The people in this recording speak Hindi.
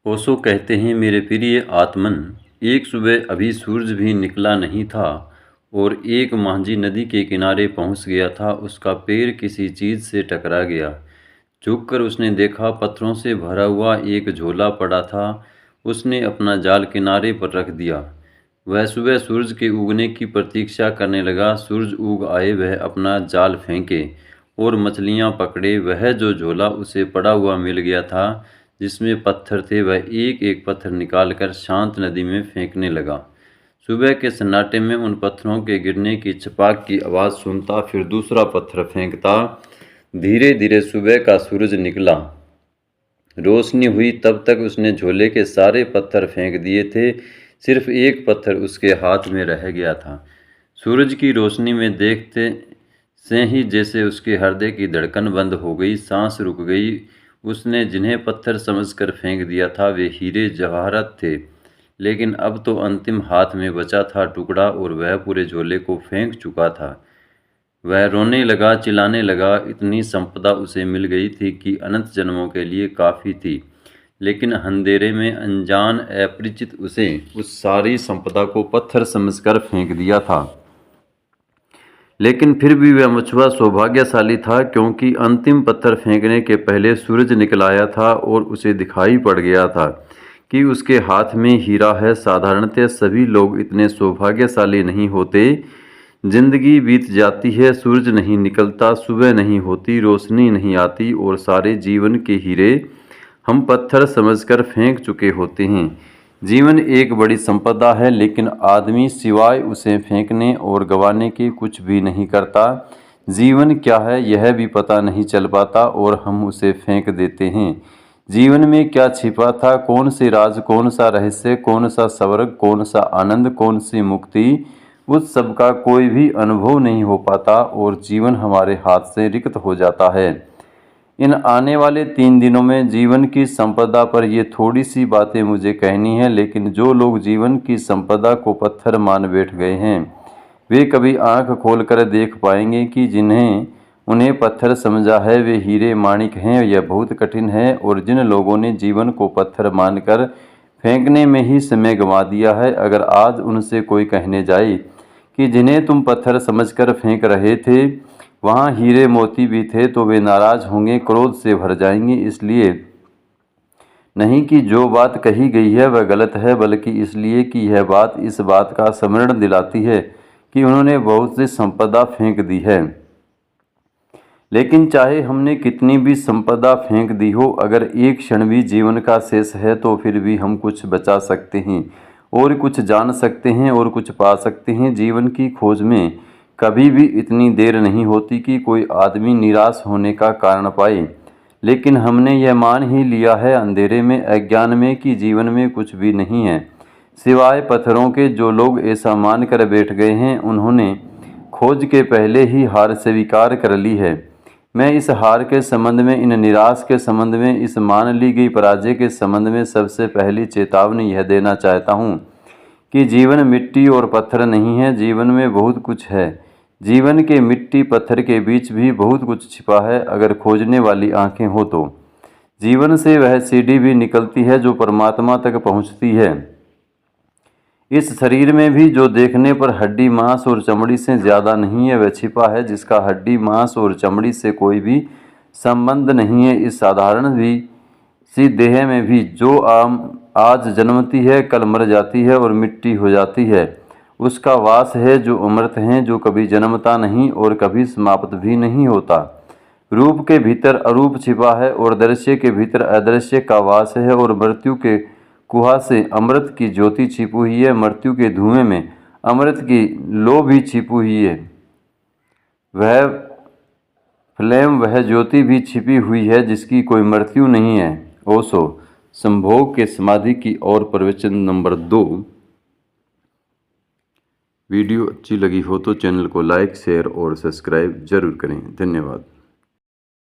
ओशो कहते हैं, मेरे प्रिय आत्मन, एक सुबह अभी सूरज भी निकला नहीं था और एक मांझी नदी के किनारे पहुंच गया था। उसका पैर किसी चीज़ से टकरा गया। झुककर उसने देखा, पत्थरों से भरा हुआ एक झोला पड़ा था। उसने अपना जाल किनारे पर रख दिया। वह सुबह सूरज के उगने की प्रतीक्षा करने लगा। सूरज उग आए, वह अपना जाल फेंके और मछलियां पकड़े। वह जो झोला उसे पड़ा हुआ मिल गया था, जिसमें पत्थर थे, वह एक एक पत्थर निकालकर शांत नदी में फेंकने लगा। सुबह के सन्नाटे में उन पत्थरों के गिरने की छपाक की आवाज़ सुनता, फिर दूसरा पत्थर फेंकता। धीरे धीरे सुबह का सूरज निकला, रोशनी हुई। तब तक उसने झोले के सारे पत्थर फेंक दिए थे। सिर्फ एक पत्थर उसके हाथ में रह गया था। सूरज की रोशनी में देखते से ही जैसे उसके हृदय की धड़कन बंद हो गई, सांस रुक गई। उसने जिन्हें पत्थर समझकर फेंक दिया था, वे हीरे जवाहरात थे, लेकिन अब तो अंतिम हाथ में बचा था टुकड़ा और वह पूरे झोले को फेंक चुका था। वह रोने लगा, चिल्लाने लगा। इतनी संपदा उसे मिल गई थी कि अनंत जन्मों के लिए काफ़ी थी, लेकिन अंधेरे में अनजान अपरिचित उसे उस सारी संपदा को पत्थर समझकर फेंक दिया था। लेकिन फिर भी वह मछुआ सौभाग्यशाली था, क्योंकि अंतिम पत्थर फेंकने के पहले सूरज निकल आया था और उसे दिखाई पड़ गया था कि उसके हाथ में हीरा है। साधारणतः सभी लोग इतने सौभाग्यशाली नहीं होते। जिंदगी बीत जाती है, सूरज नहीं निकलता, सुबह नहीं होती, रोशनी नहीं आती और सारे जीवन के हीरे हम पत्थर समझकर फेंक चुके होते हैं। जीवन एक बड़ी संपदा है, लेकिन आदमी सिवाय उसे फेंकने और गंवाने के कुछ भी नहीं करता। जीवन क्या है यह भी पता नहीं चल पाता और हम उसे फेंक देते हैं। जीवन में क्या छिपा था, कौन से राज, कौन सा रहस्य, कौन सा स्वर्ग, कौन सा आनंद, कौन सी मुक्ति, उस सब का कोई भी अनुभव नहीं हो पाता और जीवन हमारे हाथ से रिक्त हो जाता है। इन आने वाले 3 दिनों में जीवन की संपदा पर ये थोड़ी सी बातें मुझे कहनी है, लेकिन जो लोग जीवन की संपदा को पत्थर मान बैठ गए हैं, वे कभी आंख खोलकर देख पाएंगे कि जिन्हें उन्हें पत्थर समझा है, वे हीरे माणिक हैं। यह बहुत कठिन है, और जिन लोगों ने जीवन को पत्थर मानकर फेंकने में ही समय गंवा दिया है, अगर आज उनसे कोई कहने जाए कि जिन्हें तुम पत्थर समझकर फेंक रहे थे, वहाँ हीरे मोती भी थे, तो वे नाराज होंगे, क्रोध से भर जाएंगे। इसलिए नहीं कि जो बात कही गई है वह गलत है, बल्कि इसलिए कि यह बात इस बात का स्मरण दिलाती है कि उन्होंने बहुत सी संपदा फेंक दी है। लेकिन चाहे हमने कितनी भी संपदा फेंक दी हो, अगर एक क्षण भी जीवन का शेष है, तो फिर भी हम कुछ बचा सकते हैं और कुछ जान सकते हैं और कुछ पा सकते हैं। जीवन की खोज में कभी भी इतनी देर नहीं होती कि कोई आदमी निराश होने का कारण पाए, लेकिन हमने यह मान ही लिया है अंधेरे में, अज्ञान में, कि जीवन में कुछ भी नहीं है सिवाय पत्थरों के। जो लोग ऐसा मान कर बैठ गए हैं, उन्होंने खोज के पहले ही हार स्वीकार कर ली है। मैं इस हार के संबंध में, इन निराश के संबंध में, इस मान ली गई पराजय के संबंध में सबसे पहली चेतावनी यह देना चाहता हूँ कि जीवन मिट्टी और पत्थर नहीं है। जीवन में बहुत कुछ है। जीवन के मिट्टी पत्थर के बीच भी बहुत कुछ छिपा है, अगर खोजने वाली आंखें हो तो। जीवन से वह सीढ़ी भी निकलती है जो परमात्मा तक पहुँचती है। इस शरीर में भी जो देखने पर हड्डी, मांस और चमड़ी से ज़्यादा नहीं है, वह छिपा है जिसका हड्डी, मांस और चमड़ी से कोई भी संबंध नहीं है। इस साधारण भी सी देह में भी जो आज जन्मती है, कल मर जाती है और मिट्टी हो जाती है, उसका वास है जो अमृत है, जो कभी जन्मता नहीं और कभी समाप्त भी नहीं होता। रूप के भीतर अरूप छिपा है और दृश्य के भीतर अदृश्य का वास है, और मृत्यु के कुहासे अमृत की ज्योति छिपी हुई है। मृत्यु के धुएं में अमृत की लौ भी छिपी हुई है। वह फ्लेम, वह ज्योति भी छिपी हुई है जिसकी कोई मृत्यु नहीं है। ओशो, संभोग के समाधि की ओर, प्रवचन नंबर 2। वीडियो अच्छी लगी हो तो चैनल को लाइक, शेयर और सब्सक्राइब जरूर करें। धन्यवाद।